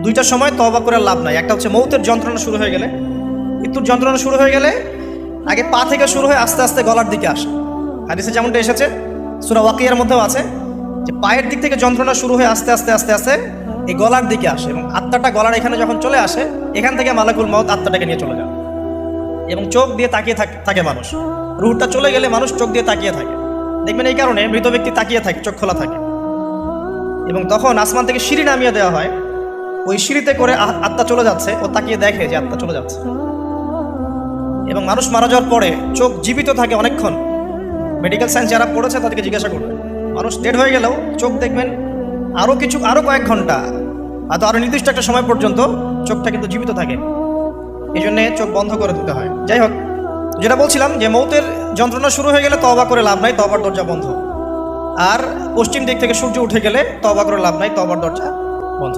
দুইটা সময় তওবা করে লাভ নাই। একটা হচ্ছে মৌতের যন্ত্রণা শুরু হয়ে গেলে, মৃত্যুর যন্ত্রণা শুরু হয়ে গেলে আগে পা থেকে শুরু হয়ে আস্তে আস্তে গলার দিকে আসে। হাদিসে যেমনটা এসেছে, সূরা ওয়াকিয়ার মধ্যেও আছে যে পায়ের দিক থেকে যন্ত্রণা শুরু হয়ে আস্তে আস্তে আস্তে আস্তে এই গলার দিকে আসে, এবং আত্মাটা গলার এখানে যখন চলে আসে, এখান থেকে মালাকুল মউত আত্মাটাকে নিয়ে চলে যায়। এবং চোখ দিয়ে তাকিয়ে থাকে মানুষ, রুহটা চলে গেলে মানুষ চোখ দিয়ে তাকিয়ে থাকে। দেখবেন এই কারণে মৃত ব্যক্তি তাকিয়ে থাকে, চোখ খোলা থাকে। এবং তখন আসমান থেকে সিঁড়ি নামিয়ে দেওয়া হয়, ওই সিঁড়িতে করে আত্মা চলে যাচ্ছে, ও তাকিয়ে দেখে যে আত্মা চলে যাচ্ছে। এবং মানুষ মারা যাওয়ার পরে চোখ জীবিত থাকে অনেকক্ষণ। মেডিকেল সায়েন্স যারা পড়েছে তাদেরকে জিজ্ঞাসা করবে, মানুষ ডেড হয়ে গেলেও চোখ দেখবেন আরও কয়েক ঘন্টা, হয়তো আরও নির্দিষ্ট একটা সময় পর্যন্ত চোখটা কিন্তু জীবিত থাকে। এই জন্যে চোখ বন্ধ করে দিতে হয়। যাই হোক, যেটা বলছিলাম যে মৌতের যন্ত্রণা শুরু হয়ে গেলে তওবা করে লাভ নাই, তওবার দরজা বন্ধ। আর পশ্চিম দিক থেকে সূর্য উঠে গেলে তওবা করে লাভ নাই, তওবার দরজা বন্ধ।